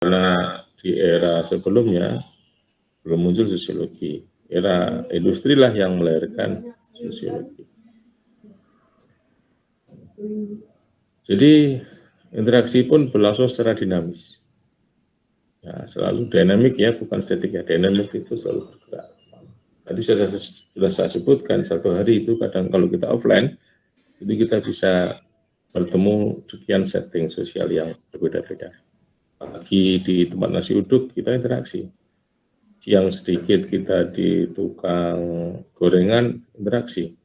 Karena di era sebelumnya belum muncul sosiologi. Era industri lah yang melahirkan sosiologi. Jadi interaksi pun berlangsung secara dinamis. Ya, selalu dinamik ya, bukan statik ya. Dinamik itu selalu bergerak. Tadi sudah saya sebutkan, satu hari itu kadang kalau kita offline, itu kita bisa bertemu sekian setting sosial yang berbeda-beda. Pagi di tempat nasi uduk kita interaksi. Siang sedikit kita di tukang gorengan interaksi.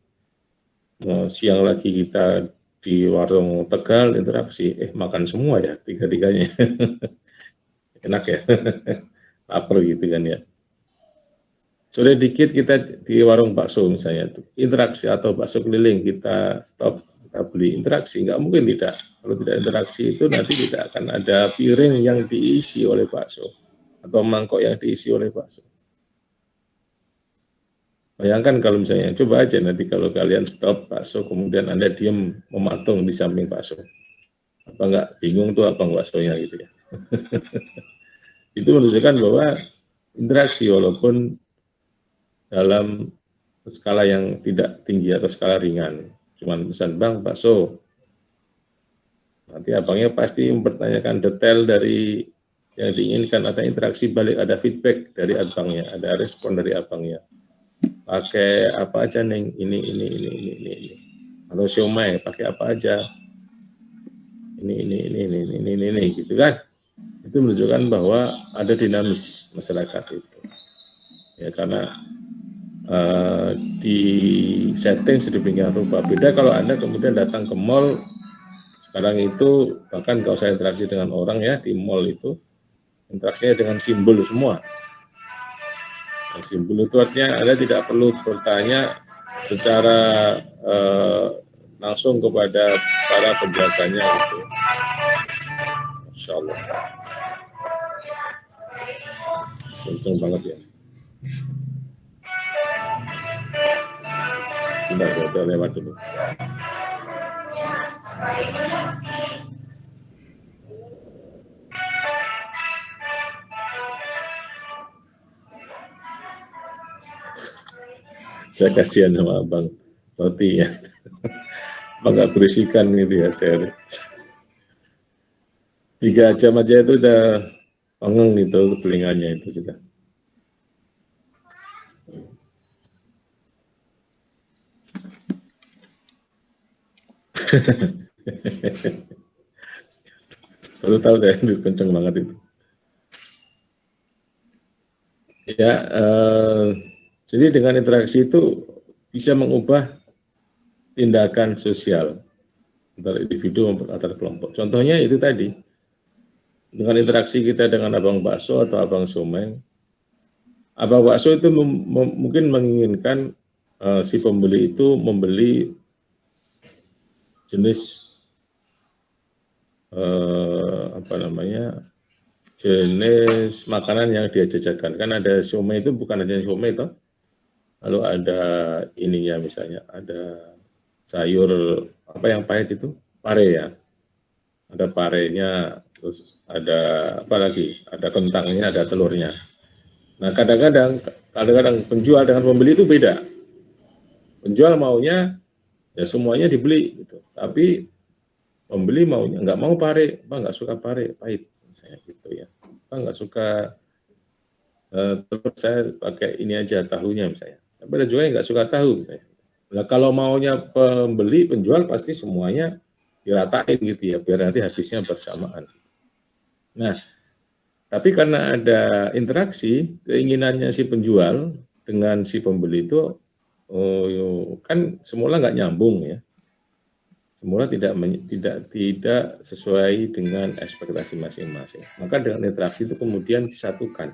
Siang lagi kita di warung Tegal interaksi. Makan semua ya tiga-tiganya. Enak ya. Lapar gitu kan ya. Sore dikit kita di warung bakso misalnya, interaksi atau bakso keliling kita stop, kita beli interaksi, nggak mungkin tidak. Kalau tidak interaksi itu nanti tidak akan ada piring yang diisi oleh bakso atau mangkok yang diisi oleh bakso. Bayangkan kalau misalnya, coba aja nanti kalau kalian stop bakso, kemudian Anda diam mematung di samping bakso. Apa enggak bingung tuh apa baksonya gitu ya. Itu menunjukkan bahwa interaksi walaupun dalam skala yang tidak tinggi atau skala ringan. Cuman pesan bang bakso. Nanti abangnya pasti mempertanyakan detail dari yang diinginkan, ada interaksi balik, ada feedback dari abangnya, ada respon dari abangnya. Pakai apa aja Neng? Ini. Atau siomay, pakai apa aja? Ini, gitu kan? Itu menunjukkan bahwa ada dinamis masyarakat itu. Ya karena di setting sedemikian rupa. Beda kalau Anda kemudian datang ke mall, sekarang itu bahkan kalau saya interaksi dengan orang ya di mall itu, interaksinya dengan simbol semua. Nah, simbol itu artinya Anda tidak perlu bertanya secara langsung kepada para penjaganya itu. Masya Allah. Kenceng banget ya. Sudah, udah lewat dulu. Saya kasihan sama Abang Roti ya. Abang nggak berisikan gitu ya, saya 3 jam aja itu udah pengeng gitu telinganya itu sudah. Baru tahu saya itu kenceng banget itu. Ya, jadi dengan interaksi itu bisa mengubah tindakan sosial antara individu maupun antar kelompok. Contohnya itu tadi, dengan interaksi kita dengan abang bakso atau abang somai, abang bakso itu mungkin menginginkan si pembeli itu membeli jenis jenis makanan yang dia jajakan. Kan ada somai itu bukan hanya somai toh, lalu ada ininya misalnya, ada sayur apa yang pahit itu, pare ya, ada parenya, terus ada apa lagi, ada kentangnya, ada telurnya. Nah kadang-kadang penjual dengan pembeli itu beda. Penjual maunya ya semuanya dibeli gitu, tapi pembeli maunya nggak mau pare, Bang nggak suka pare, pahit, misalnya gitu ya. Bang nggak suka terus saya pakai ini aja tahunya misalnya. Tapi ada juga yang nggak suka tahu misalnya. Nah, kalau maunya pembeli, penjual pasti semuanya diratain gitu ya, biar nanti habisnya bersamaan. Nah, tapi karena ada interaksi, keinginannya si penjual dengan si pembeli itu kan semula nggak nyambung ya. Semula tidak sesuai dengan ekspektasi masing-masing. Maka dengan interaksi itu kemudian disatukan.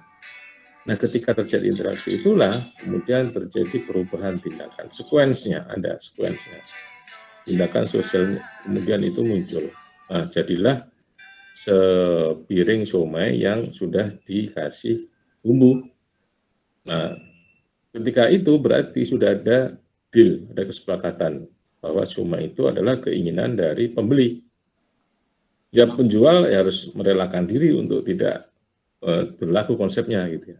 Nah, ketika terjadi interaksi itulah kemudian terjadi perubahan tindakan. Sekuensnya, ada sekuensnya. Tindakan sosial kemudian itu muncul. Nah, jadilah sepiring somai yang sudah dikasih bumbu. Nah, ketika itu berarti sudah ada deal, ada kesepakatan bahwa somai itu adalah keinginan dari pembeli. Ya penjual ya harus merelakan diri untuk tidak berlaku konsepnya gitu ya.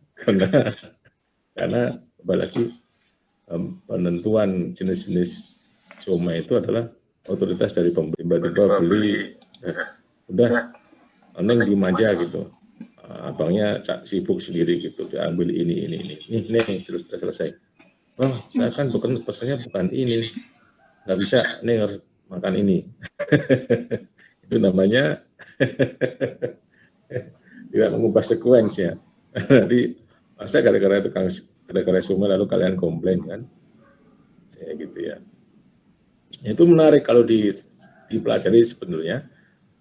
Karena apalagi penentuan jenis-jenis siomay itu adalah otoritas dari pembeli. Tiba-tiba beli, udah neng dimanja gitu, abangnya sibuk sendiri gitu, dia ambil ini, nih sudah selesai. Oh, saya kan pesannya bukan ini, nggak bisa, nih harus makan ini. Itu namanya tidak mengubah sekuens ya. Nanti masa gara-gara siomay lalu kalian komplain kan, ya gitu ya. Itu menarik kalau dipelajari sebenarnya.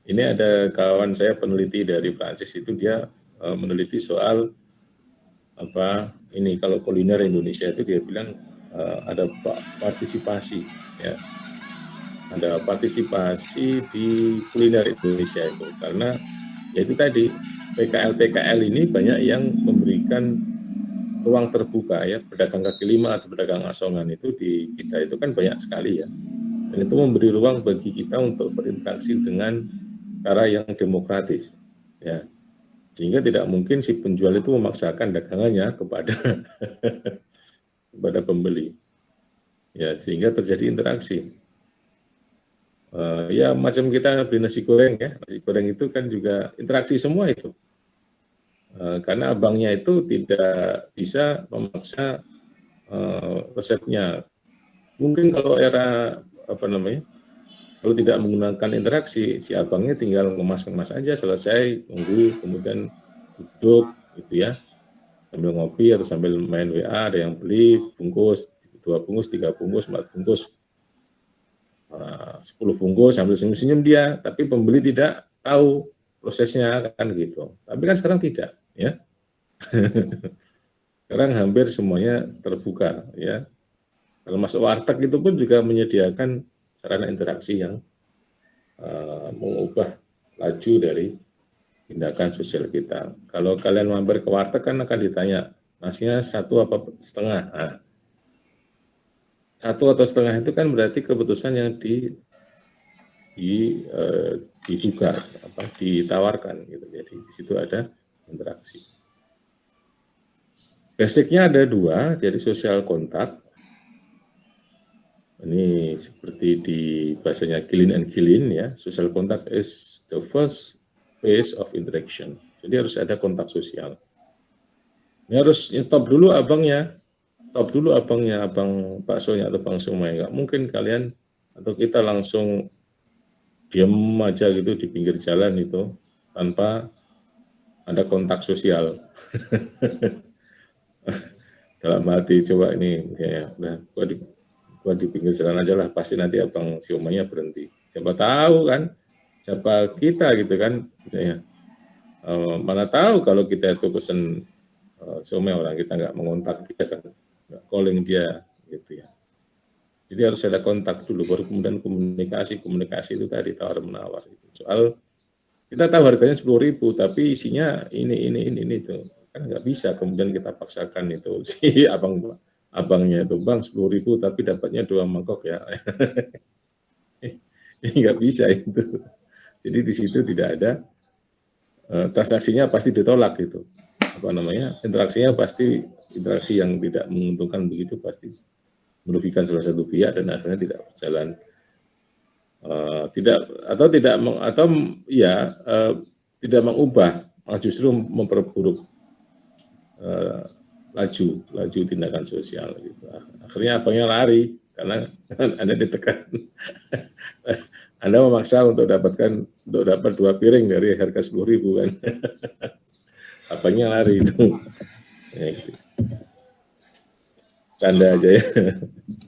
Ini ada kawan saya peneliti dari Prancis itu, dia meneliti soal apa ini, kalau kuliner Indonesia itu dia bilang ada partisipasi ya, ada partisipasi di kuliner Indonesia itu, karena ya itu tadi PKL ini banyak yang memberikan ruang terbuka ya, pedagang kaki lima atau pedagang asongan itu di kita itu kan banyak sekali ya, dan itu memberi ruang bagi kita untuk berinteraksi dengan cara yang demokratis ya, sehingga tidak mungkin si penjual itu memaksakan dagangannya kepada kepada pembeli ya, sehingga terjadi interaksi. Ya macam kita beli nasi goreng ya, nasi goreng itu kan juga interaksi semua itu, karena abangnya itu tidak bisa memaksa resepnya. Mungkin kalau era apa namanya, kalau tidak menggunakan interaksi, si abangnya tinggal ngemas-ngemas aja, selesai, tunggu, kemudian duduk gitu ya, sambil ngopi atau sambil main WA, ada yang beli bungkus, 2 bungkus, 3 bungkus, 4 bungkus, 10 bungkus, sambil senyum-senyum dia, tapi pembeli tidak tahu prosesnya kan gitu. Tapi kan sekarang tidak ya. Sekarang hampir semuanya terbuka ya. Kalau masuk warteg itu pun juga menyediakan sarana interaksi yang mengubah laju dari tindakan sosial kita. Kalau kalian mampir ke warteg kan akan ditanya, nasinya 1 apa setengah. Nah, 1 atau setengah itu kan berarti keputusan yang diduga, ditawarkan gitu. Jadi di situ ada interaksi. Basicnya ada 2, jadi social contact. Ini seperti di bahasanya Gilin and Gilin ya, social contact is the first phase of interaction. Jadi harus ada kontak sosial. Ini harus top dulu abangnya, abang baksonya atau bang siomay. Nggak mungkin kalian atau kita langsung diam aja gitu di pinggir jalan itu tanpa ada kontak sosial. Dalam hati coba ini, ya, udah gua di pinggir jalan aja lah, pasti nanti abang siomaynya berhenti. Siapa tahu kan, siapa kita gitu kan, ya. Mana tahu kalau kita itu pesen siomay, orang kita nggak mengontak dia kan, nggak calling dia gitu ya. Jadi harus ada kontak dulu, baru kemudian komunikasi itu tadi tawar menawar. Soal kita tahu harganya 10.000, tapi isinya ini itu kan nggak bisa. Kemudian kita paksakan itu si abangnya itu, bang 10.000 tapi dapatnya 2 mangkok ya. Ini nggak bisa itu. Jadi di situ tidak ada transaksinya, pasti ditolak gitu. Apa namanya, interaksinya pasti interaksi yang tidak menguntungkan, begitu pasti merugikan salah satu pihak dan akhirnya tidak berjalan, tidak mengubah, malah justru memperburuk laju tindakan sosial gitu. Akhirnya abangnya lari karena Anda ditekan. Anda memaksa untuk dapat 2 piring dari harga 10.000 kan. Abangnya lari itu. Ya, gitu. Canda aja ya.